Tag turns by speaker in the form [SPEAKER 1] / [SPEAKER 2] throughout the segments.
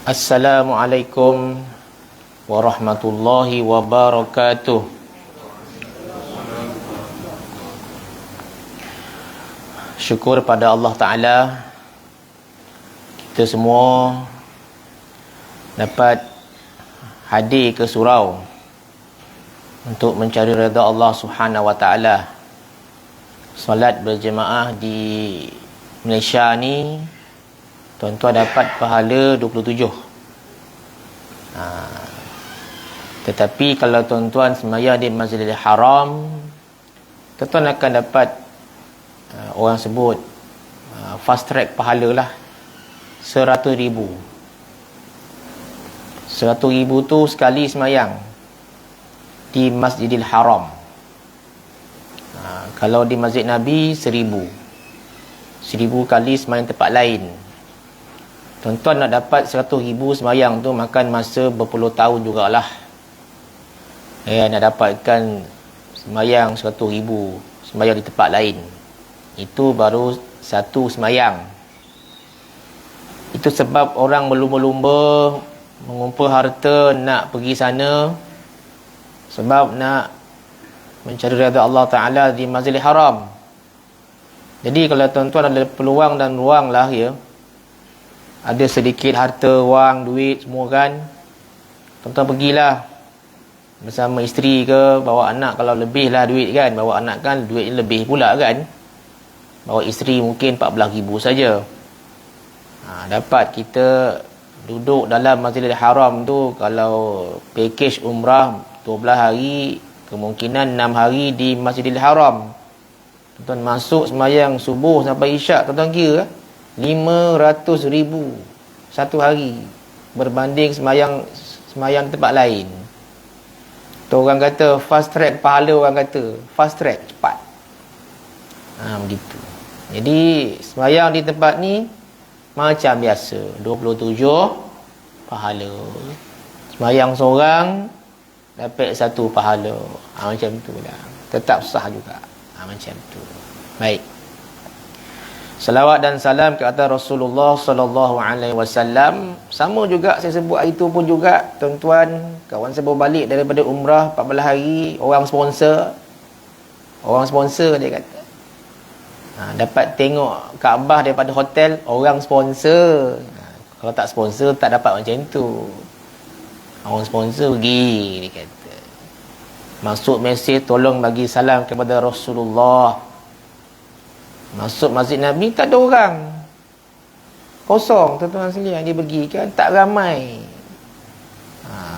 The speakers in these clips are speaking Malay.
[SPEAKER 1] Assalamualaikum warahmatullahi wabarakatuh. Syukur pada Allah Ta'ala, kita semua dapat hadir ke surau untuk mencari redha Allah Subhanahu wa Ta'ala. Solat berjemaah di Malaysia ni, tuan-tuan dapat pahala 27. Tetapi kalau tuan-tuan sembahyang di Masjidil Haram, tuan-tuan akan dapat orang sebut fast track pahala lah, 100,000. 100,000 tu sekali sembahyang di Masjidil Haram. Kalau di Masjid Nabi 1,000 kali sembahyang tempat lain. Tuan-tuan nak dapat 100,000 sembahyang tu makan masa berpuluh tahun jugalah. Nak dapatkan sembahyang 100,000 sembahyang di tempat lain, itu baru satu sembahyang. Itu sebab orang berlumba-lumba mengumpul harta nak pergi sana, sebab nak mencari redha Allah Ta'ala di Masjidil Haram. Jadi kalau tuan-tuan ada peluang dan ruang lah, ada sedikit harta, wang, duit semua kan, tuan-tuan pergilah bersama isteri ke, bawa anak kalau lebih lah duit kan, bawa anak kan duit lebih pula kan, bawa isteri mungkin 14,000 saja. Dapat kita duduk dalam Masjidil Haram tu, kalau package umrah 12 hari, kemungkinan 6 hari di Masjidil Haram. Tuan-tuan masuk sembahyang subuh sampai isyak, tuan-tuan kira 500,000 satu hari, berbanding sembahyang tempat lain. Tu orang kata fast track pahala, orang kata fast track cepat. Begitu. Jadi sembahyang di tempat ni macam biasa, 27 pahala. Sembahyang seorang dapat 1 pahala. Macam tu lah. Tetap sah juga. Macam tu. Baik. Salawat dan salam ke atas Rasulullah sallallahu alaihi wasallam. Sama juga saya sebut hari tu pun juga, tuan-tuan, kawan saya baru balik daripada umrah 14 hari, orang sponsor dia kata. Dapat tengok Kaabah daripada hotel, orang sponsor. Kalau tak sponsor tak dapat macam tu. Orang sponsor pergi, dia kata. Masuk mesej, tolong bagi salam kepada Rasulullah. Masuk Masjid Nabi tak ada orang, kosong, tuan-tuan sekalian. Dia pergi kan, tak ramai.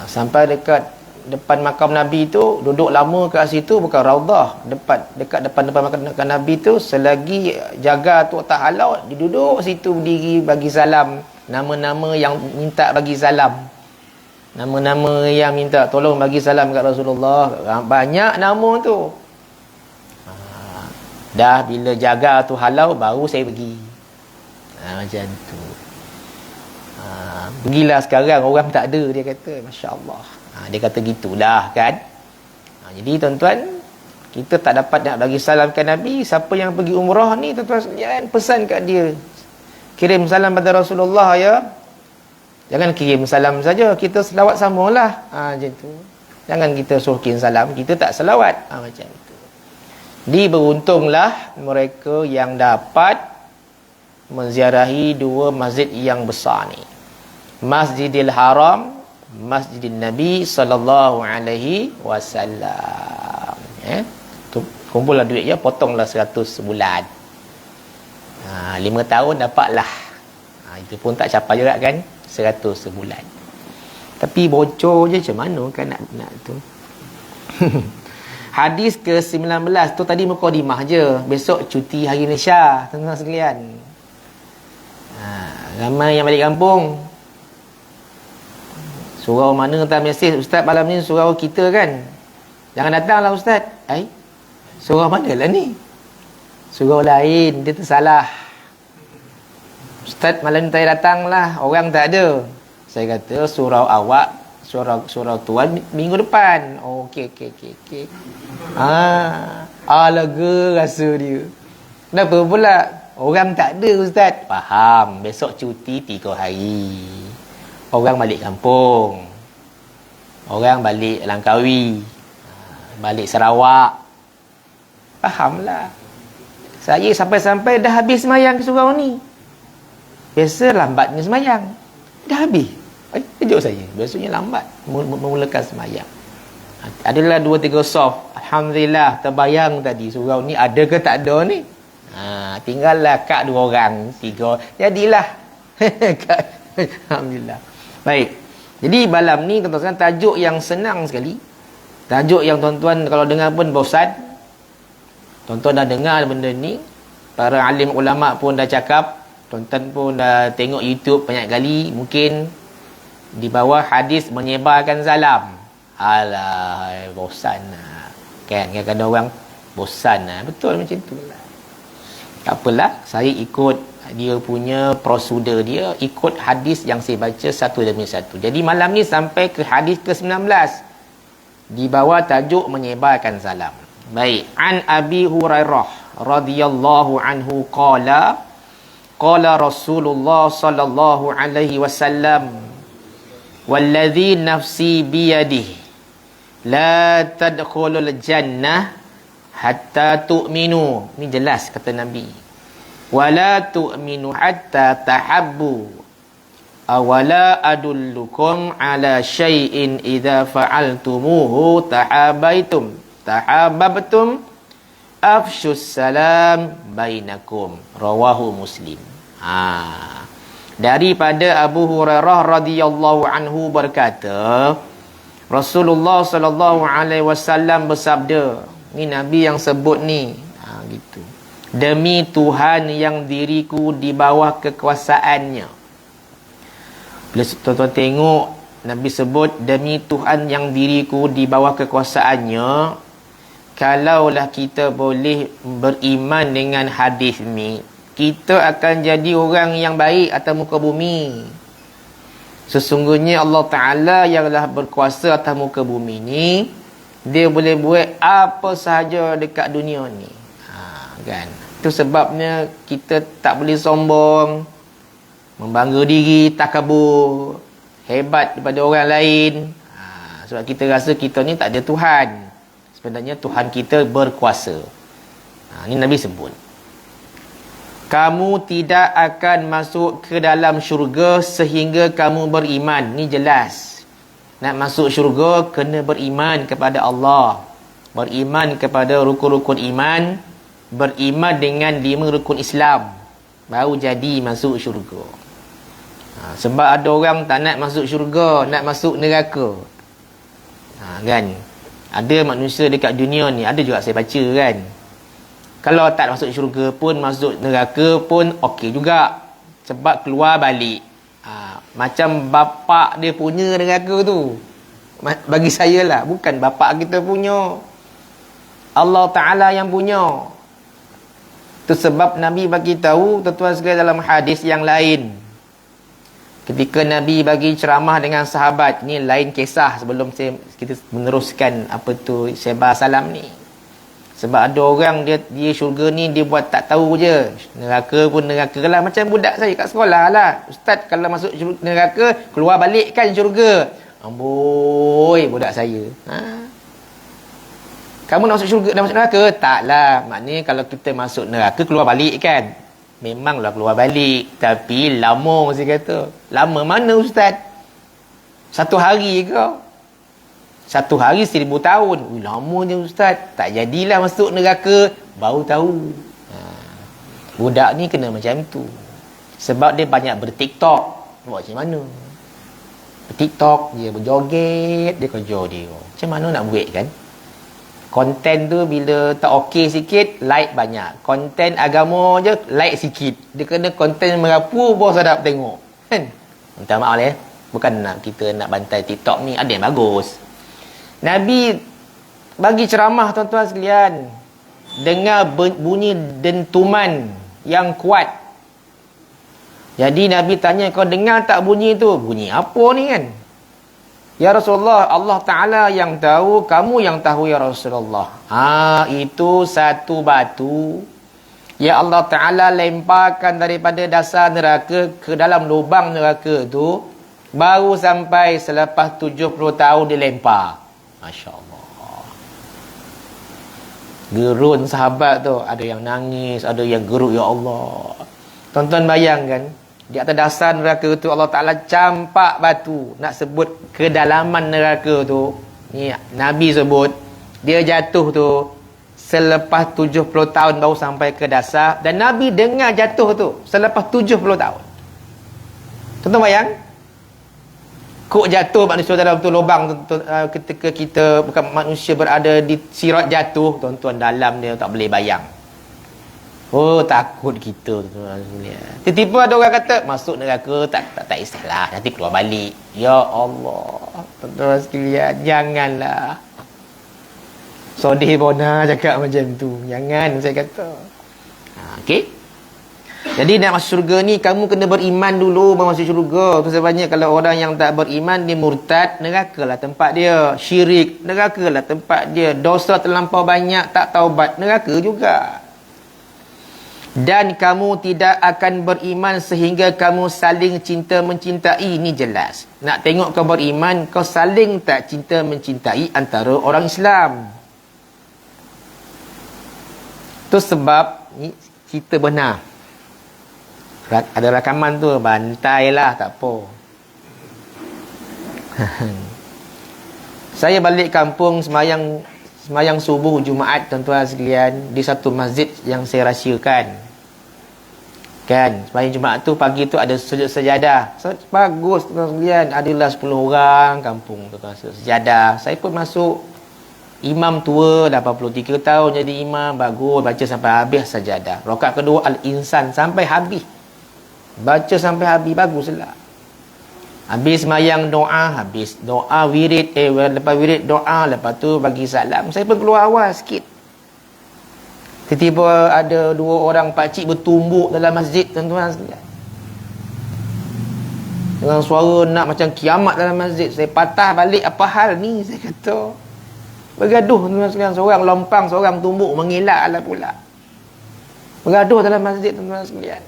[SPEAKER 1] Sampai dekat depan makam Nabi tu, duduk lama kat situ, bukan raudah, dekat depan makam Nabi tu, selagi jaga tu tak halau, dia duduk situ berdiri bagi salam. Nama-nama yang minta bagi salam, nama-nama yang minta tolong bagi salam kat Rasulullah, banyak nama tu. Dah bila jaga tu halau, baru saya pergi. Macam tu. Pergilah sekarang, orang tak ada, dia kata. Masya Allah. Dia kata gitulah kan. Jadi tuan-tuan, kita tak dapat nak bagi salam ke Nabi. Siapa yang pergi umrah ni, tuan-tuan sekalian, pesan kat dia, kirim salam pada Rasulullah ya. Jangan kirim salam saja, kita selawat samalah. Macam tu. Jangan kita suruh kirim salam, kita tak selawat. Macam tu. Beruntunglah mereka yang dapat menziarahi dua masjid yang besar ni, Masjidil Haram, Masjidil Nabi sallallahu alaihi wasallam. Kumpullah duit je, potonglah 100 sebulan. 5 tahun dapatlah. Itu pun tak capai juga kan, 100 sebulan. Tapi bocor je macam mana kan nak tu. Hadis ke-19 tu tadi mukadimah je. Besok cuti Hari Malaysia, tuan-tuan sekalian. Ramai yang balik kampung. Surau mana hantar mesej, ustaz malam ni surau kita kan, jangan datanglah ustaz. Surau mana lah ni? Surau lain, dia tersalah. Ustaz malam ni tak datanglah, orang tak ada. Saya kata surau awak, surau tuan minggu depan. Okey. Lega rasa dia. Kenapa pula? Orang tak ada ustaz. Faham, besok cuti 3 hari. Orang balik kampung, orang balik Langkawi, balik Sarawak. Fahamlah. Saya sampai-sampai dah habis semayang ke surau ni. Biasa lambatnya semayang. Dah habis. Kejut saya. Biasanya lambat memulakan semayang. Adalah 2-3 soft. Alhamdulillah terbayang tadi surau ni ada ke tak ada ni. Tinggallah kak 2 orang, 3. Jadilah. Alhamdulillah. Baik. Jadi malam ni tuan-tuan tajuk yang senang sekali. Tajuk yang tuan-tuan kalau dengar pun bosan. Tuan-tuan dah dengar benda ni. Para alim ulama pun dah cakap. Tuan-tuan pun dah tengok YouTube banyak kali. Mungkin di bawah hadis menyebarkan salam. Alah, bosan lah. Kan kadang-kadang orang bosan lah. Betul macam tu lah. Tak apalah, saya ikut dia punya prosedur dia, ikut hadis yang saya baca satu demi satu. Jadi malam ni sampai ke hadis ke-19. Di bawah tajuk menyebarkan salam. Baik, an Abi Hurairah radhiyallahu anhu qala Rasulullah sallallahu alaihi wasallam walladhi nafsi biyadihi la tadkhulul jannah hatta tu'minu. Ni jelas kata Nabi. Wala tu'minu hatta tahabbu. Awala adullukum ala syai'in idza fa'altumuhu tahabbtum afshus salam bainakum. Rawahu Muslim. Daripada Abu Hurairah radhiyallahu anhu berkata, Rasulullah sallallahu alaihi wasallam bersabda, ni Nabi yang sebut ni, gitu. Demi Tuhan yang diriku di bawah kekuasaannya. Bila tuan-tuan tengok Nabi sebut demi Tuhan yang diriku di bawah kekuasaannya, kalaulah kita boleh beriman dengan hadis ni, kita akan jadi orang yang baik atas muka bumi. Sesungguhnya Allah Ta'ala yang telah berkuasa atas muka bumi ni, dia boleh buat apa sahaja dekat dunia ni. Kan? Itu sebabnya kita tak boleh sombong, membangga diri, takabur, hebat daripada orang lain. Sebab kita rasa kita ni tak ada Tuhan. Sebenarnya Tuhan kita berkuasa. Ini Nabi sebut. Kamu tidak akan masuk ke dalam syurga sehingga kamu beriman. Ni jelas. Nak masuk syurga kena beriman kepada Allah. Beriman kepada rukun-rukun iman. Beriman dengan 5 rukun Islam. Baru jadi masuk syurga. Sebab ada orang tak nak masuk syurga, nak masuk neraka. Kan? Ada manusia dekat dunia ni, ada juga saya baca kan. Kalau tak masuk syurga pun, masuk neraka pun okey juga. Sebab keluar balik. Macam bapak dia punya neraka tu. Bagi saya lah, bukan bapak kita punya. Allah Ta'ala yang punya. Itu sebab Nabi bagi tahu, tuan-tuan sekalian, dalam hadis yang lain. Ketika Nabi bagi ceramah dengan sahabat, ni lain kisah sebelum kita meneruskan apa tu sebar salam ni. Sebab ada orang dia syurga ni dia buat tak tahu je. Neraka pun neraka lah. Macam budak saya kat sekolah lah. Ustaz kalau masuk neraka, keluar balik kan syurga. Amboi budak saya. Kamu nak masuk syurga, nak masuk neraka? Taklah. Maknanya kalau kita masuk neraka, keluar balik kan. Memanglah keluar balik. Tapi lama saya kata. Lama mana Ustaz? 1 hari ke? 1 hari 1000 tahun. Lamanya Ustaz. Tak jadilah masuk neraka. Baru tahu. Budak ni kena macam tu. Sebab dia banyak bertiktok. Buat macam mana? Bertiktok. Dia berjoget. Dia kerja dia. Macam mana nak buat kan? Konten tu bila tak okey sikit, like banyak. Konten agama je, like sikit. Dia kena konten merapu, bos sedap tengok. Kan? Minta maaf lah ya. Bukan nak kita nak bantai TikTok ni. Ada yang bagus. Nabi bagi ceramah tuan-tuan sekalian. Dengar bunyi dentuman yang kuat. Jadi Nabi tanya, kau dengar tak bunyi tu? Bunyi apa ni kan? Ya Rasulullah, Allah Ta'ala yang tahu, kamu yang tahu ya Rasulullah. Itu satu batu ya Allah Ta'ala lemparkan daripada dasar neraka ke dalam lubang neraka tu. Baru sampai selepas 70 tahun dilempar. Masya Allah. Gerun sahabat tu. Ada yang nangis, ada yang gerut. Ya Allah. Tuan-tuan bayangkan. Di atas dasar neraka tu Allah Ta'ala campak batu. Nak sebut kedalaman neraka tu. Ni Nabi sebut. Dia jatuh tu. Selepas 70 tahun baru sampai ke dasar. Dan Nabi dengar jatuh tu. Selepas 70 tahun. Tuan-tuan bayang. Kok jatuh manusia dalam tu lubang ketika kita bukan manusia berada di sirat jatuh, tuan-tuan dalam dia tak boleh bayang. Oh, takut kita, tuan-tuan. Tiba-tiba ada orang kata masuk neraka tak kisahlah, nanti keluar balik. Ya Allah, tuan-tuan sekalian, janganlah. Sodih Bona cakap macam tu. Jangan, saya kata. Okey. Jadi nak masuk syurga ni kamu kena beriman dulu baru masuk syurga. Tu sebabnya kalau orang yang tak beriman dia murtad, nerakalah tempat dia. Syirik, nerakalah tempat dia. Dosa terlampau banyak tak taubat, neraka juga. Dan kamu tidak akan beriman sehingga kamu saling cinta mencintai. Ini jelas. Nak tengok kau beriman, kau saling tak cinta mencintai antara orang Islam. Tu sebab ni cerita benar. Ada rakaman tu, bantailah, tak apa. Saya balik kampung semayang subuh Jumaat, tuan-tuan sekalian, di satu masjid yang saya rahsiakan. Kan, semayang Jumaat tu, pagi tu ada sujud sejadah. Bagus, tuan-tuan sekalian. Adalah 10 orang kampung, tuan-tuan, sejadah. Saya pun masuk. Imam tua, 83 tahun jadi imam. Bagus, baca sampai habis sajadah. Rakaat kedua, Al-Insan, sampai habis. Baca sampai habis, baguslah. Habis semayang doa, habis doa wirid, lepas wirid doa, lepas tu bagi salam. Saya pun keluar awal sikit. Tiba-tiba ada 2 orang pakcik bertumbuk dalam masjid, tuan-tuan sekalian. Dengan suara nak macam kiamat dalam masjid. Saya patah balik, apa hal ni? Saya kata, bergaduh, tuan-tuan sekalian. Seorang lompang, seorang tumbuk, mengelak lah pula. Bergaduh dalam masjid, tuan-tuan sekalian.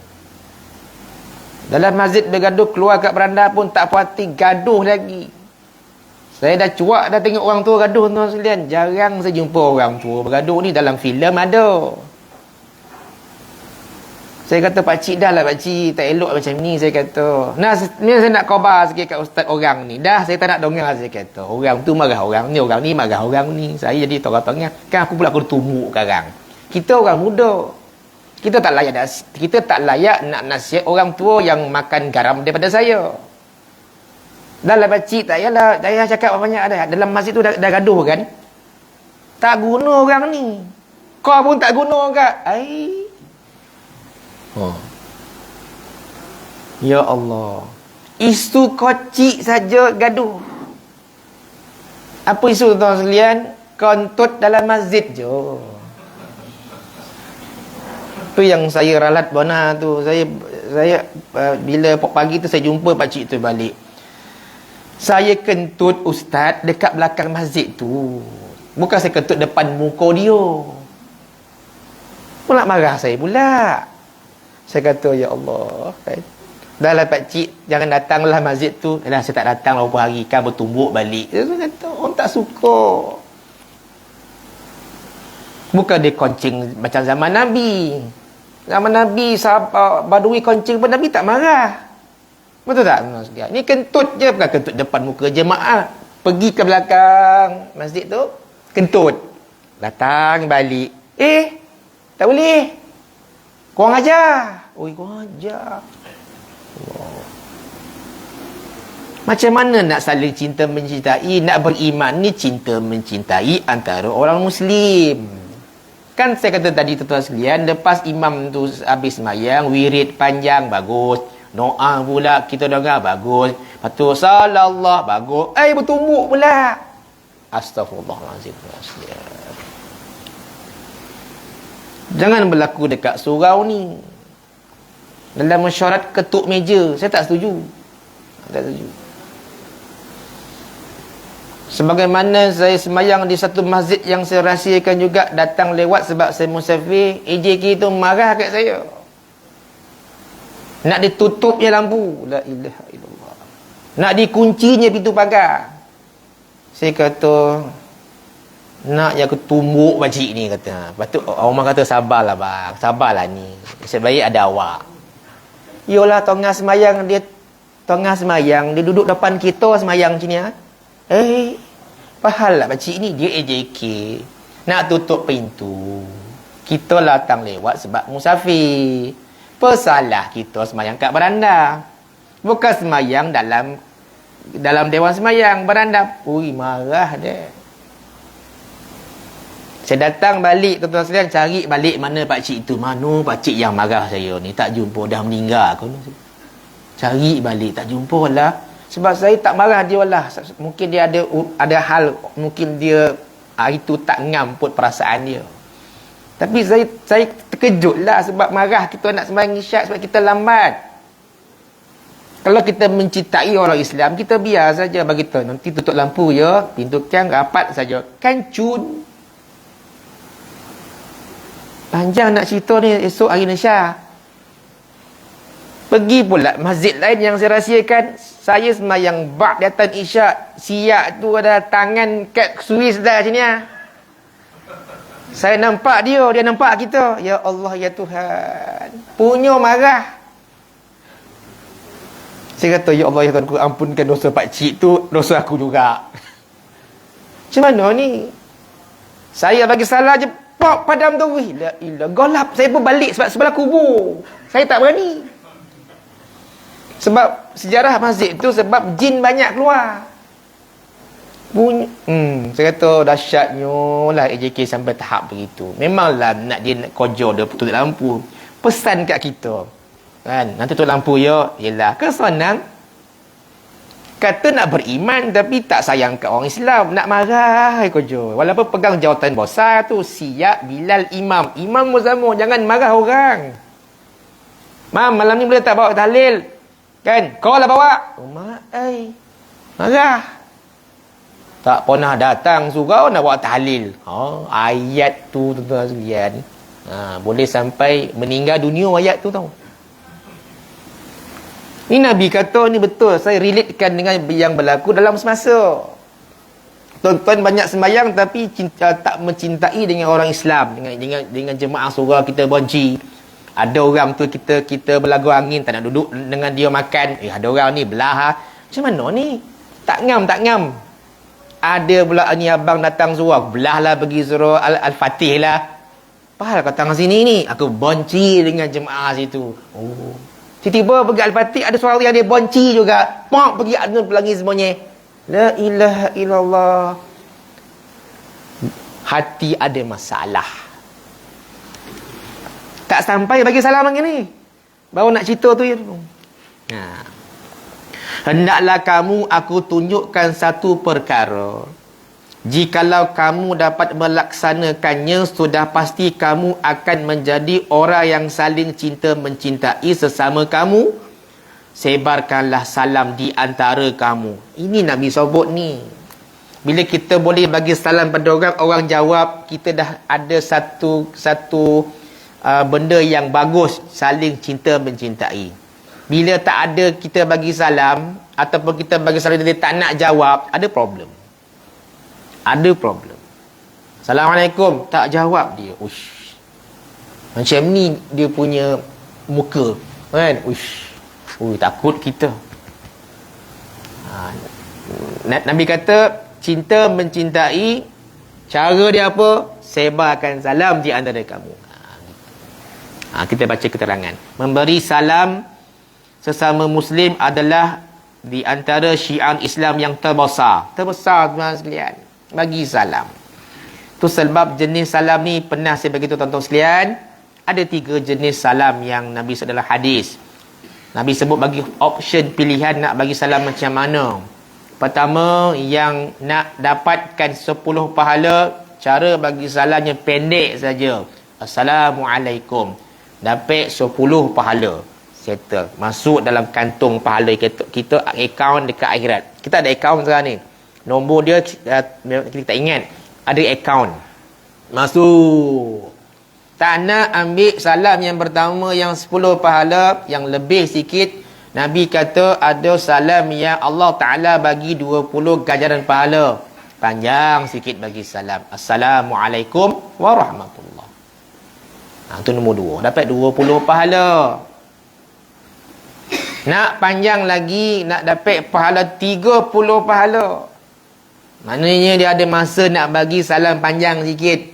[SPEAKER 1] Dalam masjid bergaduh, keluar kat beranda pun tak puati, gaduh lagi. Saya dah cuak dah tengok orang tua gaduh, tuan-tuan sekalian. Jarang saya jumpa orang tua bergaduh ni, dalam filem ada. Saya kata, pakcik dah lah pakcik, tak elok macam ni, saya kata. Nah, ni saya nak khabar sikit kat ustaz orang ni. Dah, saya tak nak dengar, saya kata. Orang tu marah orang ni marah orang ni. Saya jadi tengah-tengah. Kan aku pula aku tumbuk sekarang. Kita orang muda. Kita tak layak nak nasihat orang tua yang makan garam daripada saya. Dah lah pakcik, tak payah cakap banyak ada. Dalam masjid tu dah gaduh kan. Tak guna orang ni. Kau pun tak guna kak. Ya Allah. Isu kocik saja gaduh. Apa isu tuan-tuan sekalian? Kontut dalam masjid je. Tu yang saya ralat Bona tu. Saya bila pagi tu saya jumpa pakcik tu balik. Saya kentut ustaz dekat belakang masjid tu. Bukan saya kentut depan muka dia. Pula marah saya pula. Saya kata, ya Allah. Dah lah pakcik, jangan datanglah masjid tu. Dah saya tak datang lah beberapa hari kan bertumbuk balik. Saya kata, orang tak suka. Bukan dia koncing macam zaman Nabi. Zaman Nabi, sahabat Badui koncing pun Nabi tak marah. Betul tak? Ini kentut je, bukan kentut depan muka jemaah. Pergi ke belakang masjid tu, kentut. Datang balik. Tak boleh. Korang ajar. Korang ajar. Allah. Macam mana nak saling cinta mencintai, nak beriman ni cinta mencintai antara orang Muslim. Kan saya kata tadi tuan-tuan sekalian, lepas imam tu habis semayang, wirid panjang, bagus. Doa pula kita dengar, bagus. Lepas tu salallah, bagus. Bertumbuk pula. Astaghfirullahalazim. Jangan berlaku dekat surau ni. Dalam mesyuarat ketuk meja, saya tak setuju. Tak setuju. Sebagaimana saya semayang di satu masjid yang saya rahsiakan juga, datang lewat sebab saya musafir, AJK tu marah kat saya. Nak ditutupnya lampu. La ilaha illallah. Nak dikuncinya pintu pagar. Saya kata, nak yang aku tumbuk pakcik ni, kata. Lepas tu orang kata, sabarlah bang, sabarlah ni. Sebaik ada awak. Yolah tengah semayang dia duduk depan kita semayang sini. Pahal lah pakcik ni, dia AJK. Nak tutup pintu. Kita datang lewat sebab musafir. Pesalah kita semayang kat beranda. Bukan semayang dalam dewan semayang, beranda. Ui, marah dia. Saya datang balik, tuan-tuan sekalian, cari balik mana pakcik itu. Mana pakcik yang marah saya ni? Tak jumpa, dah meninggal. Cari balik, tak jumpa lah. Sebab saya tak marah dia lah. Mungkin dia ada hal, mungkin dia hari tu tak ngam pun perasaan dia. Tapi saya terkejut lah sebab marah kita nak sembahyang isyak sebab kita lambat. Kalau kita mencintai orang Islam, kita biar saja bagi tahu. Nanti tutup lampu ya, pintu tiang rapat saja. Kan cun. Panjang nak cerita ni esok hari Nasya. Pergi pula masjid lain yang saya rahsiakan. Saya sembahyang ba'd datang isyak. Siap tu ada tangan kat Swiss dah sini ah. Saya nampak dia nampak kita. Ya Allah, ya Tuhan. Punya marah. Saya kata, ya Allah, ya Tuhan, ampunkan dosa pakcik tu, dosa aku juga. Macam mana ni? Saya bagi salah je, pop padam tu. La ilah, golap. Saya pun balik sebab sebelah kubur. Saya tak berani. Sebab sejarah masjid tu, sebab jin banyak keluar. Bunyi. Saya kata, dahsyatnya lah AJK sampai tahap begitu. Memanglah nak dia nak kojor dia tutup lampu. Pesan kat kita. Kan, nanti tutup lampu ya. Yelah, kesenang. Kata nak beriman tapi tak sayang kat orang Islam. Nak marah kojor. Walaupun pegang jawatan besar tu. Siap Bilal imam. Imam Muzamu, jangan marah orang. Mam, malam ni boleh tak bawa tahlil? Kan, kau lah bawa. Mak, marah. Tak pernah datang surau nak buat tahlil. Ayat tu tuan-tuan sekalian. Boleh sampai meninggal dunia ayat tu tau. Ni Nabi kata ni betul. Saya relatekan dengan yang berlaku dalam semasa. Tuan-tuan banyak sembahyang tapi tak mencintai dengan orang Islam, dengan jemaah surau kita benci. Ada orang tu kita berlagu angin tak nak duduk dengan dia makan. Ada orang ni belah. Macam mana ni? Tak ngam. Ada pula ni abang datang surau, belahlah pergi surau Al-Fatih lah. Pahal kau datang sini ni, aku benci dengan jemaah situ. Tiba-tiba pergi Al-Fatih, ada suara yang dia benci juga. Pok pergi adun pelangi semuanya. La ilaha illallah. Hati ada masalah. Tak sampai bagi salam lagi ni. Baru nak cerita tu ya. Hendaklah kamu aku tunjukkan satu perkara. Jikalau kamu dapat melaksanakannya, sudah pasti kamu akan menjadi orang yang saling cinta mencintai sesama kamu. Sebarkanlah salam di antara kamu. Ini Nabi sebut ni. Bila kita boleh bagi salam pada orang, orang jawab, kita dah ada satu benda yang bagus, saling cinta mencintai. Bila tak ada kita bagi salam, ataupun kita bagi salam dia tak nak jawab, ada problem. Assalamualaikum, tak jawab dia. Uish. Macam ni dia punya muka, kan? Uish. Takut kita. Nabi kata cinta mencintai, cara dia apa? Sebarkan salam di antara kamu. Kita baca keterangan. Memberi salam sesama Muslim adalah di antara syiar Islam yang terbesar. Terbesar tuan sekalian. Bagi salam. Tu sebab jenis salam ni pernah saya bagi tuan-tuan sekalian. Ada 3 jenis salam yang Nabi sebut dalam hadis. Nabi sebut bagi option pilihan nak bagi salam macam mana. Pertama, yang nak dapatkan 10 pahala, cara bagi salamnya pendek saja. Assalamualaikum. Dapat 10 pahala. Settle. Masuk dalam kantung pahala kita akaun dekat akhirat. Kita ada akaun sekarang ni. Nombor dia kita tak ingat. Ada akaun. Masuk. Tak nak ambil salam yang pertama yang 10 pahala, yang lebih sikit Nabi kata ada salam yang Allah Ta'ala bagi 20 ganjaran pahala. Panjang sikit bagi salam. Assalamualaikum warahmatullahi. Itu nombor 2. Dapat 20 pahala. Nak panjang lagi, nak dapat pahala 30 pahala. Maknanya dia ada masa nak bagi salam panjang sikit.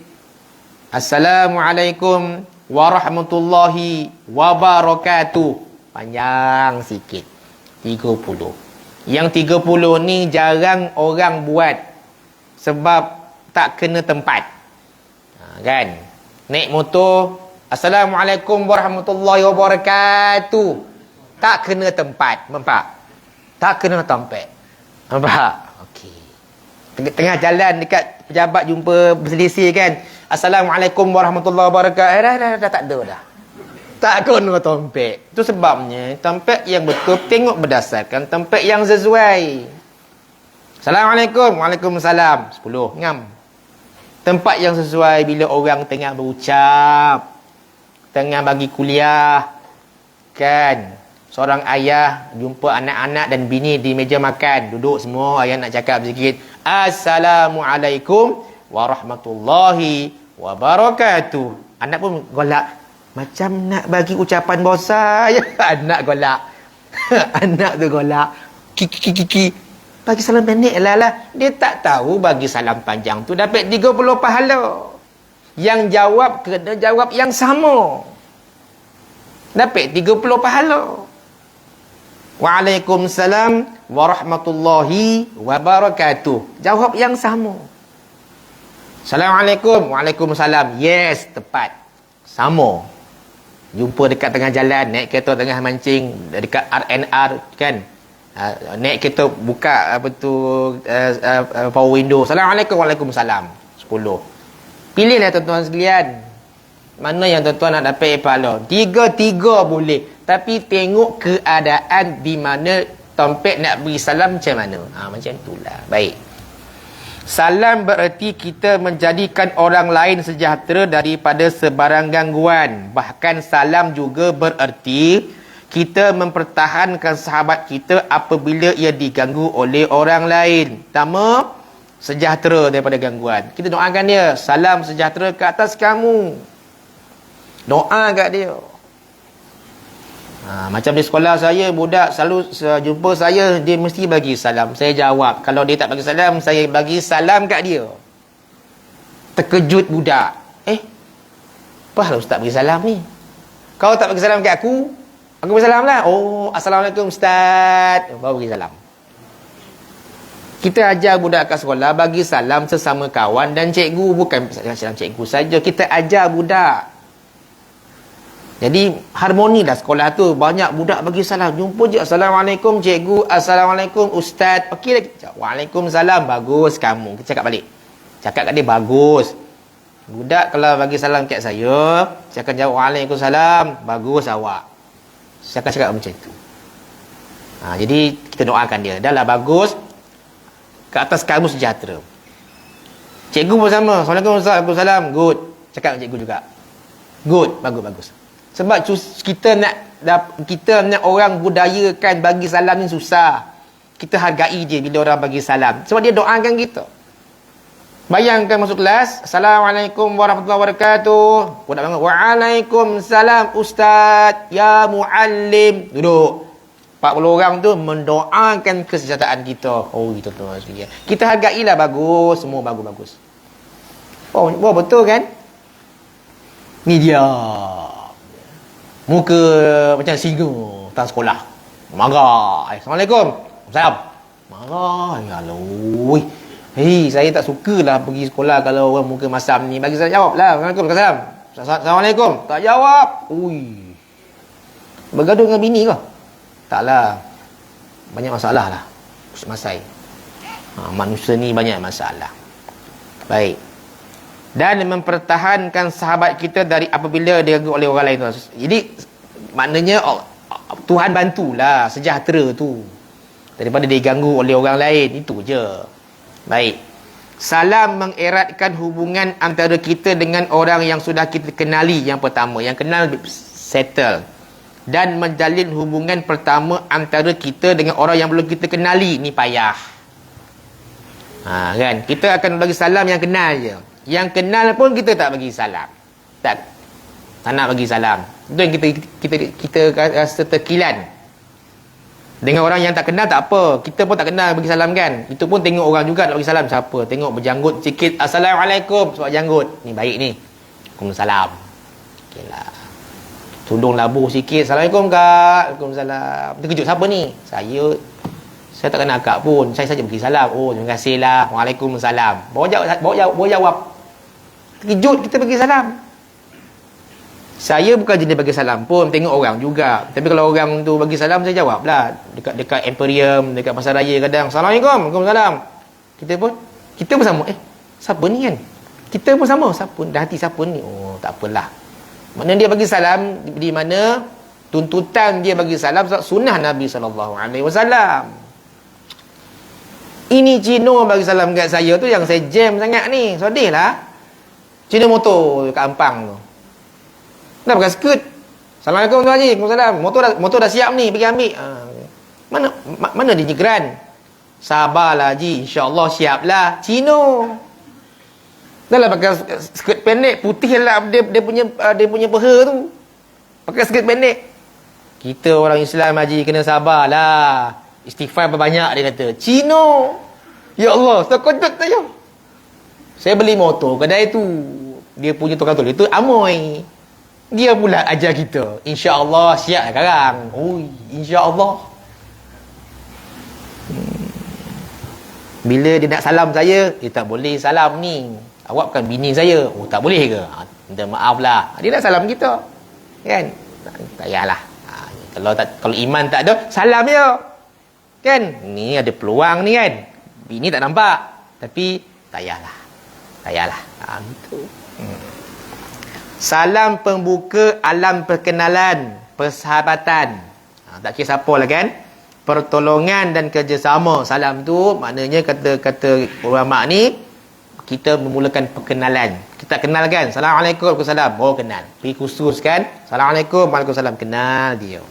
[SPEAKER 1] Assalamualaikum warahmatullahi wabarakatuh. Panjang sikit. 30. Yang 30 ni jarang orang buat. Sebab tak kena tempat. Kan? Naik motor. Assalamualaikum warahmatullahi wabarakatuh. Tak kena tempat. Nampak? Tak kena tempat. Nampak? Okey. Tengah jalan dekat pejabat jumpa berselisih kan. Assalamualaikum warahmatullahi wabarakatuh. Dah tak ada dah. Tak kena tempat. Itu sebabnya tempat yang betul tengok berdasarkan tempat yang sesuai. Assalamualaikum. Waalaikumsalam. 10. Ngam. Tempat yang sesuai bila orang tengah berucap. Tengah bagi kuliah. Kan. Seorang ayah jumpa anak-anak dan bini di meja makan. Duduk semua, ayah nak cakap sikit. Assalamualaikum warahmatullahi wabarakatuh. Anak pun golak. Macam nak bagi ucapan bosan. Anak golak. Anak tu golak. Kiki. Bagi salam pendek lah. Dia tak tahu bagi salam panjang tu dapat 30 pahala. Yang jawab kena jawab yang sama. Dapat 30 pahala. Waalaikumsalam warahmatullahi wabarakatuh. Jawab yang sama. Assalamualaikum. Waalaikumsalam. Yes, tepat. Sama. Jumpa dekat tengah jalan, naik kereta tengah mancing dekat RNR kan. Naik kereta buka apa tu power window. Assalamualaikum. Waalaikumsalam. 10. Pilihlah tuan-tuan sekalian. Mana yang tuan-tuan nak dapat pahala? 3 boleh. Tapi tengok keadaan di mana tempat nak beri salam macam mana. Macam itulah. Baik. Salam bererti kita menjadikan orang lain sejahtera daripada sebarang gangguan. Bahkan salam juga bererti kita mempertahankan sahabat kita apabila ia diganggu oleh orang lain. Pertama, sejahtera daripada gangguan. Kita doakan dia, salam sejahtera ke atas kamu. Doa kat dia. Macam di sekolah saya, budak selalu jumpa saya, dia mesti bagi salam. Saya jawab. Kalau dia tak bagi salam, saya bagi salam kat dia. Terkejut budak. Apalah ustaz bagi salam ni? Kau tak bagi salam kat aku bagi salam lah. Oh, Assalamualaikum ustaz. Baru bagi salam. Kita ajar budak kat sekolah bagi salam sesama kawan dan cikgu. Bukan salam cikgu saja. Kita ajar budak. Jadi harmoni dah sekolah tu. Banyak budak bagi salam. Jumpa je. Assalamualaikum cikgu. Assalamualaikum ustaz. Okey lagi. Waalaikumsalam. Bagus kamu. Kita cakap balik. Cakap kat dia bagus. Budak kalau bagi salam kat saya, saya akan jawab waalaikumsalam. Bagus awak. Saya akan cakap macam tu. Jadi kita doakan dia. Dah lah bagus. Ke atas kamu sejahtera. Cikgu pun sama. Assalamualaikum ustaz. Waalaikumsalam. Good. Cakap dengan cikgu juga. Good. Bagus. Sebab kita nak orang budayakan bagi salam ni susah. Kita hargai je bila orang bagi salam. Sebab dia doakan kita. Bayangkan masuk kelas. Assalamualaikum warahmatullahi wabarakatuh. Budak bangun. Waalaikumsalam ustaz. Ya muallim. Duduk. 40 orang tu mendoakan kesejahteraan kita. Oh gitu tuan sekalian. Kita hargailah bagus. Semua bagus-bagus. Oh betul kan? Ni dia. Muka macam singa datang sekolah. Marah. Assalamualaikum. Salam. Marah. Ya Allah. Hei, saya tak sukalah pergi sekolah kalau orang muka masam ni. Bagi saya jawab lah. Assalamualaikum. Assalamualaikum. Tak jawab. Ui. Bergaduh dengan bini ke? Taklah. Banyak masalah lah. Masai. Manusia ni banyak masalah. Baik. Dan mempertahankan sahabat kita dari apabila diganggu oleh orang lain. Jadi maknanya Tuhan bantulah sejahtera tu daripada diganggu oleh orang lain. Itu je. Baik. Salam mengeratkan hubungan antara kita dengan orang yang sudah kita kenali. Yang pertama, yang kenal settle. dan menjalin hubungan pertama antara kita dengan orang yang belum kita kenali. Ni payah. Kan? Kita akan bagi salam yang kenal je. Yang kenal pun kita tak bagi salam. Tak nak bagi salam. Itu yang kita rasa terkilan. Dengan orang yang tak kenal tak apa. Kita pun tak kenal bagi salam kan. Itu pun tengok orang juga nak bagi salam. Siapa? Tengok berjanggut sikit. Assalamualaikum. Sebab janggut. Ni baik ni. Waalaikumsalam. Okay lah. Tudung labuh sikit. Assalamualaikum kak. Waalaikumsalam. Terkejut siapa ni? Saya tak kenal kak pun. Saya saja bagi salam. Oh, terima kasih lah. Waalaikumsalam. Bawa jawab. Terkejut kita bagi salam. Saya bukan jenis bagi salam pun. Tengok orang juga. Tapi kalau orang tu bagi salam, saya jawab lah. Dekat Emporium, dekat Pasar Raya kadang. Assalamualaikum. Waalaikumsalam. Kita pun sama. Siapa ni kan? Kita pun sama. Siapa? Dah hati siapa ni? Oh, tak apalah. Mana dia bagi salam, di mana tuntutan dia bagi salam, sunnah Nabi SAW. Ini Cino bagi salam kat saya tu yang saya jam sangat ni. Sedih lah. Cino motor kat Ampang tu. Dah pakai skirt. Assalamualaikum tuan haji. Waalaikumsalam. Motor dah siap ni, pergi ambil. Mana dia nyegran? Sabarlah haji, insya-Allah siaplah. Cino. Dah lah pakai skirt pendek, putih lah dia punya peha tu. Pakai skirt pendek. Kita orang Islam haji kena sabarlah. Istighfar banyak dia kata. Cino. Ya Allah, terkejut saya. Saya beli motor kedai tu. Dia punya tukang tolong itu Amoy. Dia pula ajar kita. InsyaAllah siap sekarang. Oi, insyaAllah. Bila dia nak salam saya, dia tak boleh salam ni. Awak bukan bini saya. Oh, tak boleh ke? Minta maaf lah. Dia nak salam kita. Kan? Tak payahlah. Kalau iman tak ada, salam je. Kan? Ni ada peluang ni kan. Bini tak nampak. Tapi, tak payahlah. Tak payahlah. Gitu. Salam pembuka alam perkenalan, persahabatan. Tak kira siapa lah kan. Pertolongan dan kerjasama. Salam tu maknanya kata ulama ni, kita memulakan perkenalan. Kita kenal kan. Assalamualaikum, waalaikumsalam. Oh, kenal. Pergi khusus kan. Assalamualaikum, waalaikumsalam. Kenal dia.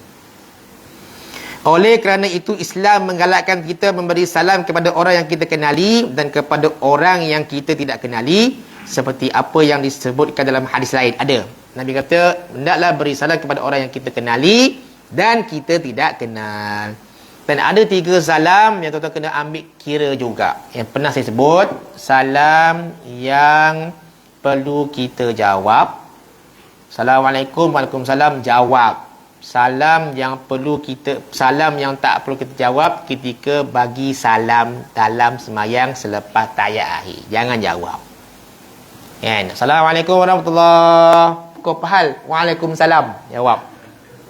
[SPEAKER 1] Oleh kerana itu, Islam menggalakkan kita memberi salam kepada orang yang kita kenali dan kepada orang yang kita tidak kenali. Seperti apa yang disebutkan dalam hadis lain. Ada. Nabi kata, hendaklah beri salam kepada orang yang kita kenali dan kita tidak kenal. Dan ada 3 salam yang tuan-tuan kena ambil kira juga. Yang pernah saya sebut, salam yang perlu kita jawab. Assalamualaikum, waalaikumsalam, jawab. Salam yang tak perlu kita jawab ketika bagi salam dalam semayang selepas tahiyat akhir. Jangan jawab. Kan? Assalamualaikum warahmatullahi. Kau pahal? Waalaikumsalam. Jawab.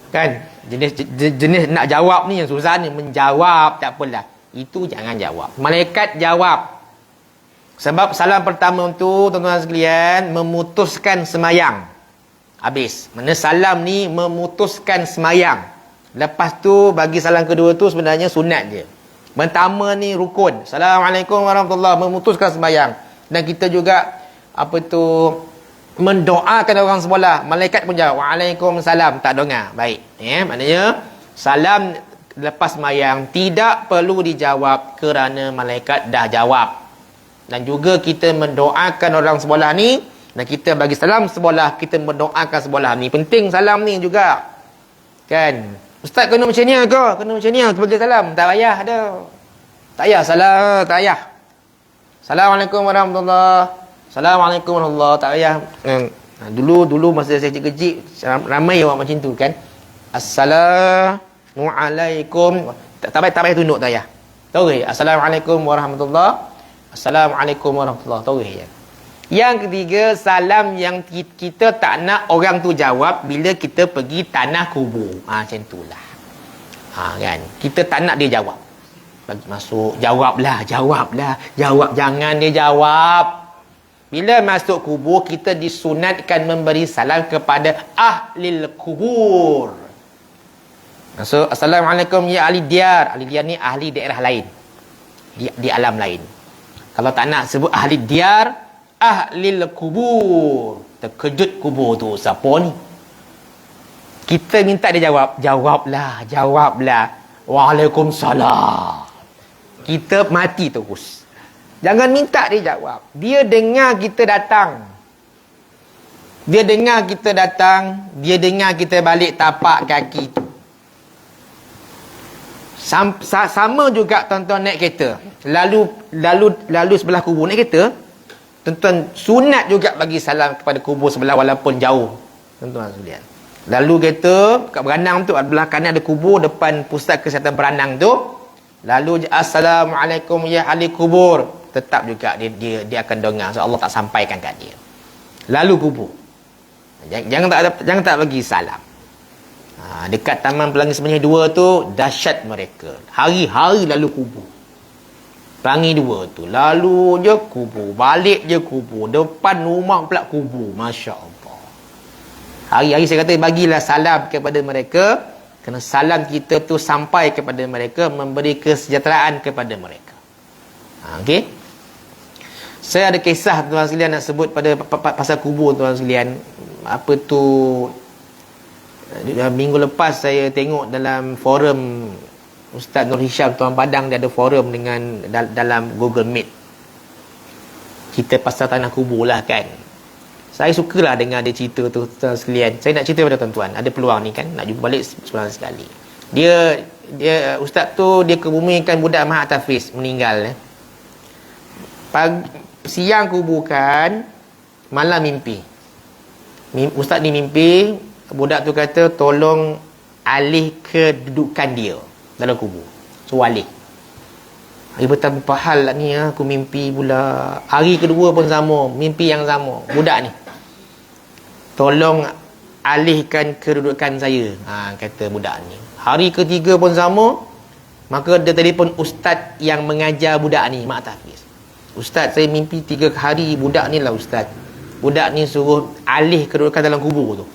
[SPEAKER 1] Kan? Jenis nak jawab ni yang susah ni. Menjawab. Tak apalah. Itu jangan jawab. Malaikat jawab. Sebab salam pertama tu, tuan-tuan sekalian, memutuskan semayang. Habis. Mana salam ni memutuskan semayang. Lepas tu, bagi salam kedua tu sebenarnya sunat je. Pertama ni rukun. Assalamualaikum warahmatullahi. Memutuskan semayang. Dan kita juga mendoakan orang sebelah. Malaikat pun jawab waalaikumsalam, tak dengar. Baik. Maknanya salam lepas sembahyang tidak perlu dijawab kerana malaikat dah jawab. Dan juga kita mendoakan orang sebelah ni, dan kita bagi salam sebelah, kita mendoakan sebelah ni. Penting salam ni juga. Kan? Ustaz kena macam ni ke? Kena macam ni bagi salam. Tak payah dah. Tak payah salam, tak payah. Assalamualaikum warahmatullahi. Assalamualaikum warahmatullahi. Tak payah. Dulu masa saya kecil, ramai orang macam tu kan. Assalamualaikum. Tak payah tunduk, tak payah. Tahu ke? Assalamualaikum warahmatullahi. Assalamualaikum warahmatullahi. Tahu ke? Yang ketiga, salam yang kita tak nak orang tu jawab bila kita pergi tanah kubur. Macam itulah. Kan? Kita tak nak dia jawab. Bagi masuk, jawab, jangan dia jawab. Bila masuk kubur, kita disunatkan memberi salam kepada ahli kubur. So, Assalamualaikum ya ahli diyar. Ahli diyar ni ahli daerah lain. Di alam lain. Kalau tak nak sebut ahli diyar, ahli kubur. Terkejut kubur tu. Siapa ni? Kita minta dia jawab. Jawablah. Waalaikumsalam. Kita mati terus. Jangan minta dia jawab. Dia dengar kita datang. Dia dengar kita balik tapak kaki tu. Sama juga tuan-tuan naik kereta. Lalu sebelah kubur naik kereta. Tuan-tuan sunat juga bagi salam kepada kubur sebelah walaupun jauh. Tuan-tuan sekalian. Lalu kereta kat Beranang tu, belah kanan ada kubur, depan pusat kesihatan Beranang tu. Lalu assalamualaikum ya ahli kubur. Tetap juga dia akan dengar. So Allah tak sampaikan kat dia. Lalu kubur. Jangan tak bagi salam. Dekat Taman Pelangi Semenyih 2 tu dahsyat mereka. Hari-hari lalu kubur. Pelangi 2 tu lalu je kubur, balik je kubur, depan rumah pula kubur. Masya-Allah. Hari-hari saya kata bagilah salam kepada mereka, kerana salam kita tu sampai kepada mereka, memberi kesejahteraan kepada mereka. Okey. Saya ada kisah tuan sekalian nak sebut pada pasal kubur tuan sekalian. Apa tu, minggu lepas saya tengok dalam forum Ustaz Nur Hisham Tuan Padang, dia ada forum dengan dalam Google Meet. Kita pasal tanah kubur lah kan. Saya sukalah dengar dia cerita tu tuan sekalian. Saya nak cerita pada tuan-tuan. Ada peluang ni kan, nak jumpa balik sebulan sekali. Dia Ustaz tu dia kebumikan budak Mahat Tafiz meninggal. Siang kuburkan, malam mimpi. Ustaz ni mimpi, budak tu kata tolong alih kedudukan dia dalam kubur. So alih. Hari pertama hal lah ni aku mimpi pula. Hari kedua pun sama, mimpi yang sama. Budak ni, tolong alihkan kedudukan saya, kata budak ni. Hari ketiga pun sama. Maka dia telefon ustaz yang mengajar budak ni, Mak Tafiz. Ustaz, saya mimpi 3 hari budak ni lah ustaz. Budak ni suruh alih kedudukan dalam kubur tu.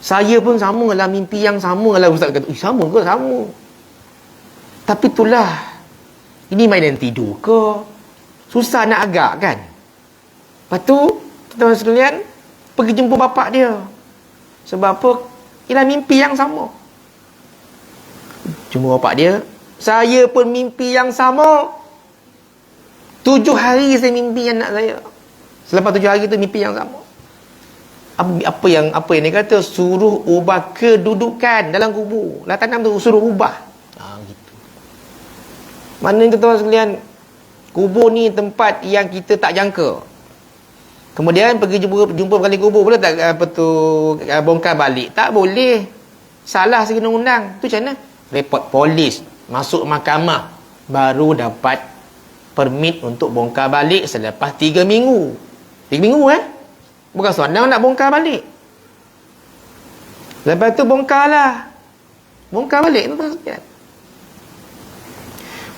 [SPEAKER 1] Saya pun sama lah, mimpi yang sama lah ustaz kata. Sama ke? Sama. Tapi itulah, ini mainan tidur ke? Susah nak agak kan? Lepas tu, tuan-tuan sekalian, pergi jumpa bapak dia. Sebab apa? Ialah mimpi yang sama. Jumpa bapak dia. Saya pun mimpi yang sama. 7 hari saya mimpi anak saya. Selepas 7 hari tu mimpi yang sama. Apa yang dia kata? Suruh ubah kedudukan dalam kubur. Lah tanam tu suruh ubah. Gitu. Maknanya tuan-tuan sekalian, kubur ni tempat yang kita tak jangka. Kemudian pergi jumpa kali kubur pula tak bongkar balik. Tak boleh. Salah segi undang-undang. Tu macam mana? Report polis, masuk mahkamah, baru dapat permit untuk bongkar balik selepas 3 minggu. 3 minggu bukan senang nak bongkar balik. Lepas tu bongkar balik tuan sekalian.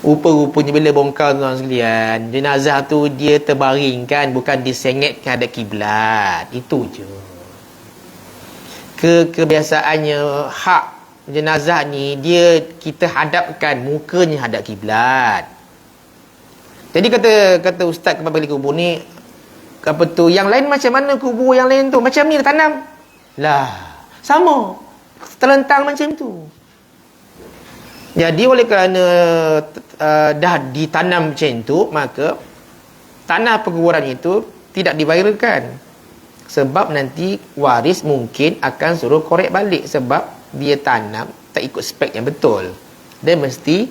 [SPEAKER 1] Rupa-rupanya bila bongkar tuan sekalian, jenazah tu dia terbaringkan, bukan disengit ke hadap kiblat. Itu je. Kebiasaannya hak jenazah ni, kita hadapkan mukanya hadap kiblat. Jadi kata ustaz kepala kubur ni, yang lain macam mana kubur yang lain tu? Macam ni tanam. Lah, sama. Terlentang macam tu. Jadi oleh kerana dah ditanam macam tu, maka tanah perkuburan itu tidak diviralkan. Sebab nanti waris mungkin akan suruh korek balik. Sebab dia tanam tak ikut spek yang betul. Dia mesti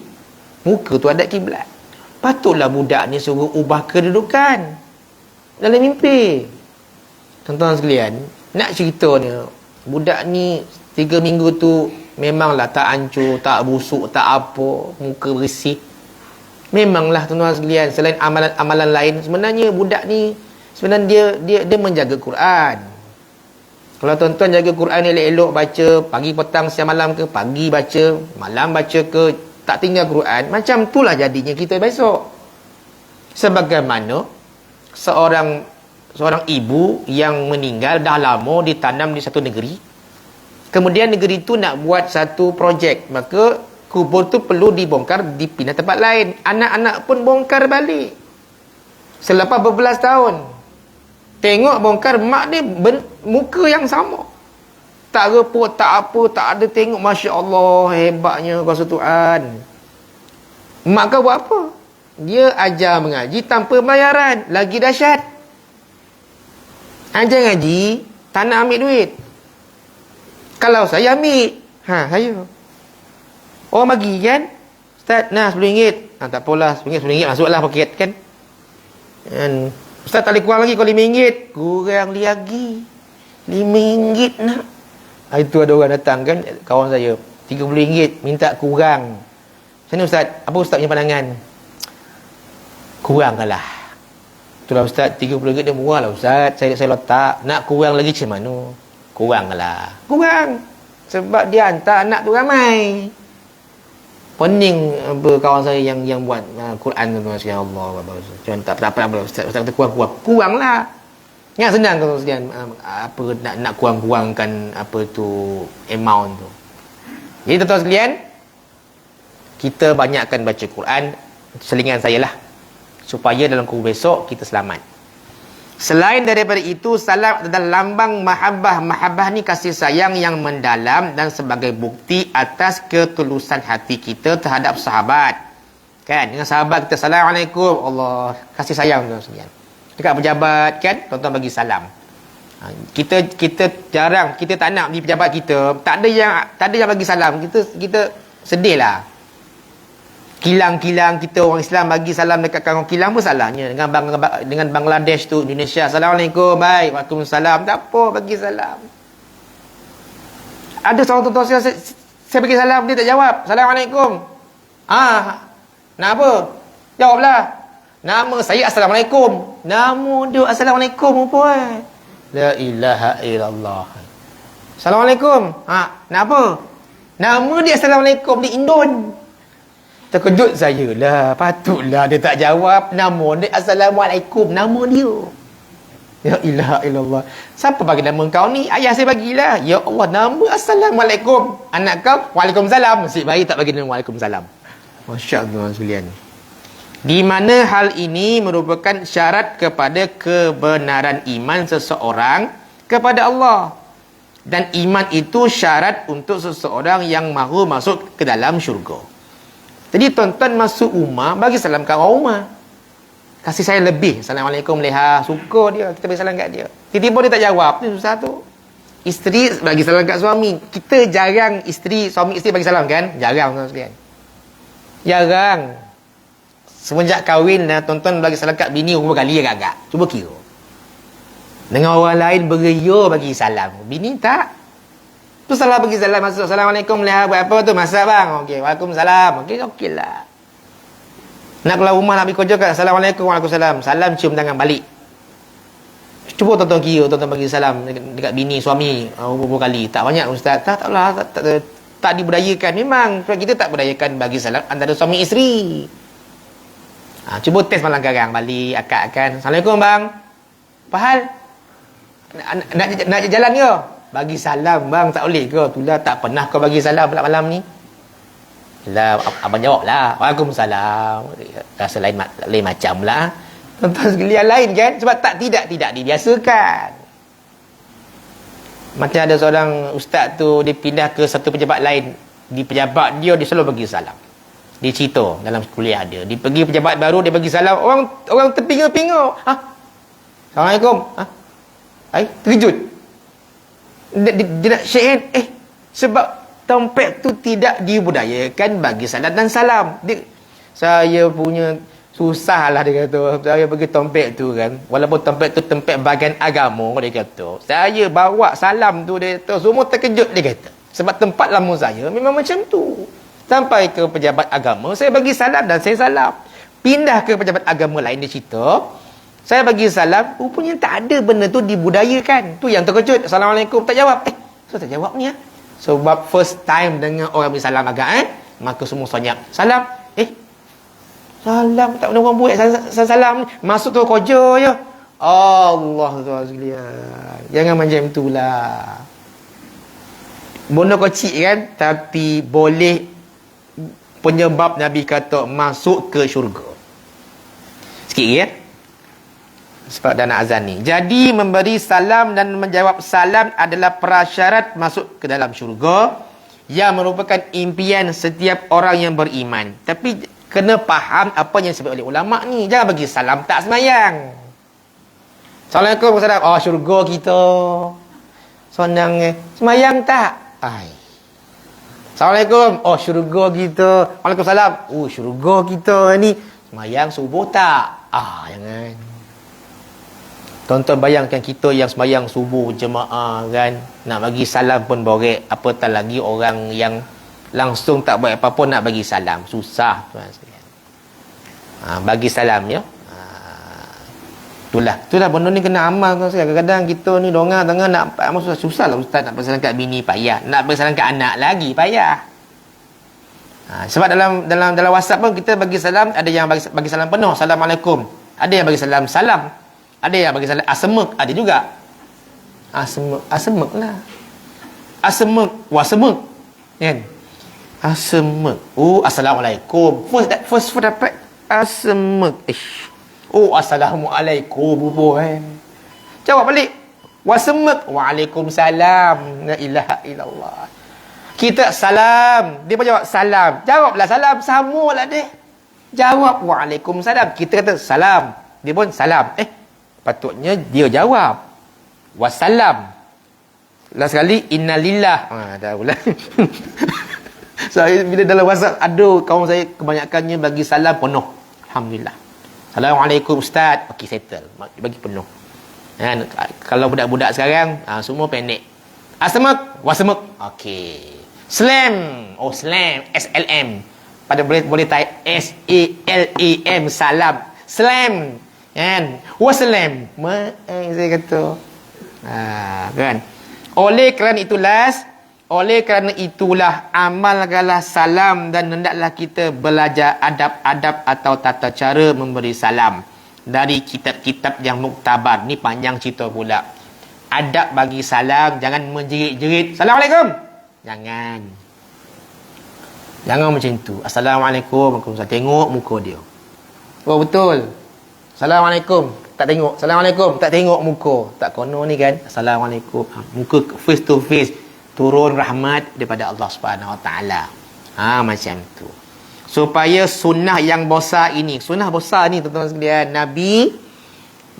[SPEAKER 1] muka tu ada kiblat. Patutlah budak ni suruh ubah kedudukan dalam mimpi. Tuan-tuan sekalian, nak ceritanya, budak ni 3 minggu tu memanglah tak hancur, tak busuk, tak apa, muka bersih. Memanglah tuan-tuan sekalian, selain amalan-amalan lain, sebenarnya budak ni sebenarnya dia menjaga Quran. Kalau tuan-tuan jaga Quran elok-elok baca, pagi petang siang malam ke, pagi baca, malam baca ke, tak tinggal Quran, macam itulah jadinya kita besok. Sebagaimana seorang ibu yang meninggal dah lama ditanam di satu negeri. Kemudian negeri tu nak buat satu projek, maka kubur tu perlu dibongkar, dipindah tempat lain. Anak-anak pun bongkar balik. Selepas berbelas tahun, tengok bongkar, mak dia muka yang sama. ustaz repot tak apa, tak ada tengok. Masya Allah, hebatnya kuasa Tuhan. Mak kau buat apa? Dia ajar mengaji tanpa bayaran. Lagi dahsyat. Ajar ngaji, tak nak ambil duit. Kalau saya ambil, saya. Orang bagi kan? Ustaz, nah RM10. Tak apalah, RM10 masuklah paket kan? Dan ustaz tak boleh kurang lagi kalau RM5. Kurang lagi. RM5 nak. Itu ada orang datang kan, kawan saya. RM30 minta kurang. Macam mana ustaz? Apa ustaz punya pandangan? Kuranglah. Itulah ustaz, RM30 dia murah lah ustaz. Saya letak. Nak kurang lagi macam mana? Kuranglah. Kurang. Sebab dia hantar anak tu ramai. Pening kawan saya yang buat Quran tu, Masya Allah. Cuma tak apa ustaz kata kurang-kurang. Kuranglah. Yang senang kalau sekalian apa nak kurang-kurangkan apa tu amount tu. Jadi tuan-tuan sekalian, kita banyakkan baca Quran, selingan saya lah, supaya dalam kubur besok kita selamat. Selain daripada itu, salam adalah lambang mahabbah. Mahabbah ni kasih sayang yang mendalam dan sebagai bukti atas ketulusan hati kita terhadap sahabat. Kan? Dengan sahabat kita, Assalamualaikum. Allah kasih sayang tuan sekalian. Dekat pejabat kan, tuan-tuan bagi salam. Kita jarang, kita tak nak di pejabat kita, tak ada yang bagi salam. Kita sedih lah. Kilang kita orang Islam bagi salam dekat kawan kilang, apa salahnya dengan Bangladesh tu, Indonesia, Assalamualaikum, baik, Waalaikumsalam, tak apa bagi salam. Ada seorang tuan-tuan saya bagi salam, dia tak jawab, Assalamualaikum. Nak apa? Jawablah. Nama saya Assalamualaikum. Nama dia Assalamualaikum apa? La ilaha illallah. Assalamualaikum. Nak apa? Nama dia Assalamualaikum di Indon. Terkejut saya lah. Patutlah dia tak jawab. Nama dia Assalamualaikum. Nama dia. Ya ilaha illallah. Siapa bagi nama kau ni? Ayah saya bagilah. Ya Allah, nama Assalamualaikum. Anak kau? Waalaikumsalam. Nasib baik tak bagi nama Waalaikumsalam. Masya Allah sekalian. Di mana hal ini merupakan syarat kepada kebenaran iman seseorang kepada Allah. Dan iman itu syarat untuk seseorang yang mahu masuk ke dalam syurga. Jadi tuan-tuan masuk rumah, bagi salam kat orang rumah. Kasih saya lebih. Assalamualaikum leha. Suka dia. Kita bagi salam kat dia. Tiba-tiba dia tak jawab. Itu susah tu. Isteri bagi salam kat suami. Kita jarang suami isteri bagi salam kan? Jarang tuan sekalian. Jarang. Semenjak kahwin tuan-tuan bagi salam kat bini berapa kali agak-agak. Cuba kira. Dengan orang lain beria bagi salam. Bini tak. Tu salah bagi salam masuk. Assalamualaikum leha. Buat apa tu? Masak bang. Okey. Waalaikumsalam. Okey lah. Nak keluar rumah nak pergi kerja kat Assalamualaikum. Waalaikumsalam. Salam cium tangan balik. Cuba tuan-tuan kira. Tuan-tuan bagi salam dekat bini, suami. Berapa kali. Tak banyak ustaz. Taklah. Tak dibudayakan. Memang kita tak budayakan bagi salam antara suami isteri. Cuba test malam sekarang. Balik akak-akan. Assalamualaikum bang. Apa hal? Nak jalan ke? Bagi salam bang. Tak boleh ke? Itulah tak pernah kau bagi salam malam ni. Lah, abang jawab lah. Waalaikumsalam. Rasa lain macam lah. Tuan-tuan sekalian lain kan? Sebab tidak dibiasakan. Macam ada seorang ustaz tu, dia pindah ke satu pejabat lain. Di pejabat dia selalu bagi salam. Dia cerita dalam kuliah dia. Dia pergi pejabat baru, dia bagi salam. Orang terpinga-pinga. Assalamualaikum. Terkejut. Dia nak shake hand. Sebab tempat tu tidak dibudayakan bagi salam dan salam. Saya punya susah lah dia kata. Saya pergi tempat tu kan. Walaupun tempat tu tempat bagian agama dia kata. Saya bawa salam tu dia kata. Semua terkejut dia kata. Sebab tempat lama saya memang macam tu. Sampai ke pejabat agama, saya bagi salam dan saya salam. Pindah ke pejabat agama lain, dia cerita. Saya bagi salam, rupanya tak ada benda tu dibudayakan. Tu yang terkejut. Assalamualaikum, tak jawab. So tak jawab ni ya. Sebab first time dengar orang bagi salam agak maka semua senyap. Salam. Salam tak pernah orang buat salam ni. Masuk tu kerja je. Allah Tuhan sekalian. Jangan macam itulah. Benda kecil kan, tapi boleh penyebab Nabi kata masuk ke syurga. Sikit ya. Sebab dah nak azan ni. Jadi memberi salam dan menjawab salam adalah prasyarat masuk ke dalam syurga, yang merupakan impian setiap orang yang beriman. Tapi kena faham apa yang disebut oleh ulama ni. Jangan bagi salam tak semayang. Assalamualaikum, salam. Oh, syurga kita. Senang semayang tak? Ai. Assalamualaikum. Oh, syurga kita. Waalaikumsalam. Oh, syurga kita ni. Semayang subuh tak? Jangan. Tonton bayangkan kita yang semayang subuh jemaah kan, nak bagi salam pun borek, apatah lagi orang yang langsung tak buat apa-apa nak bagi salam. Susah tuan sekalian. Bagi salam ya. Itulah benda ni kena amal tuan sekalian. Kadang-kadang kita ni dongang tengah nak amal susah lah ustaz, nak bagi salam kat bini payah, nak bagi salam kat anak lagi payah. Sebab dalam WhatsApp pun kita bagi salam, ada yang bagi salam penuh, Assalamualaikum. Ada yang bagi salam ada yang bagi salam asemek, ada juga. Asemek lah. Wasemek. Kan? Asemek. Oh, Assalamualaikum. First dapat asemek. Oh, Assalamualaikum. Jawab balik. Wasemek. Waalaikumsalam. La ilaha illallah. Kita salam. Dia pun jawab salam. Jawablah salam. Samalah dia. Jawab Waalaikumsalam. Kita kata salam. Dia pun salam. Patutnya dia jawab wassalam. Last sekali innalillah. Tahulah. Saya bila dalam WhatsApp ada kawan saya kebanyakannya bagi salam penuh. Alhamdulillah. Assalamualaikum ustaz. Okey, settle. Bagi penuh. Kalau budak-budak sekarang semua pendek. Asmak, wasmak. Okey. Slam. Oh, slam. SLM. Pada boleh type SALAM. Salam. Slam. Kan? Wassalam. Saya kata. Kan? Oleh kerana itulah amalkanlah salam, dan hendaklah kita belajar adab-adab atau tata cara memberi salam dari kitab-kitab yang muktabar. Ni panjang cerita pula. Adab bagi salam, jangan menjerit-jerit. Assalamualaikum. Jangan macam tu. Assalamualaikum. Tengok muka dia. Oh, betul. Assalamualaikum, tak tengok. Assalamualaikum, tak tengok muka. Tak kono ni kan. Assalamualaikum. Muka face to face. Turun rahmat daripada Allah Subhanahu Wa Taala. Macam tu. Supaya sunnah yang besar ini. Sunnah besar ni tuan-tuan sekalian. Nabi,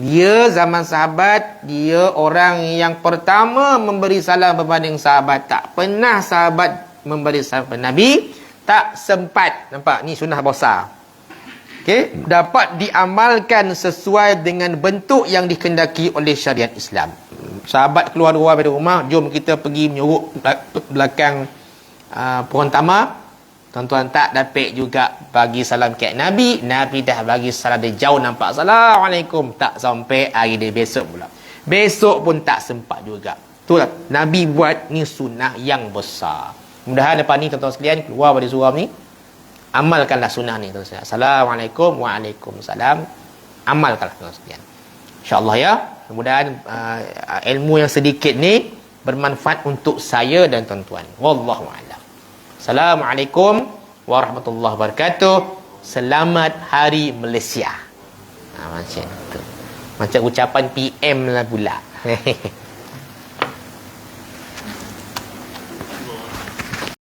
[SPEAKER 1] dia zaman sahabat, dia orang yang pertama memberi salam berbanding sahabat. Tak pernah sahabat memberi salam kepada Nabi. Tak sempat. Nampak? Ni sunnah besar. Okay, dapat diamalkan sesuai dengan bentuk yang dikehendaki oleh syariat Islam. Sahabat keluar dari rumah, jom kita pergi menyuruk belakang pohon tamar. Tuan-tuan tak dapat juga bagi salam kat Nabi. Nabi dah bagi salam dia jauh nampak. Assalamualaikum. Tak sampai hari dia besok pula. Besok pun tak sempat juga. Itulah Nabi buat ni sunnah yang besar. Mudah-mudahan lepas ni tuan-tuan sekalian keluar dari surau ni, amalkanlah sunnah ni tuan-tuan. Assalamualaikum. Waalaikumsalam. Amalkanlah tuan-tuan sekalian. InsyaAllah ya. Mudah-mudahan ilmu yang sedikit ni bermanfaat untuk saya dan tuan-tuan. Wallahu a'lam. Assalamualaikum warahmatullahi wabarakatuh. Selamat Hari Malaysia. Macam tu. Macam ucapan PM lah pula.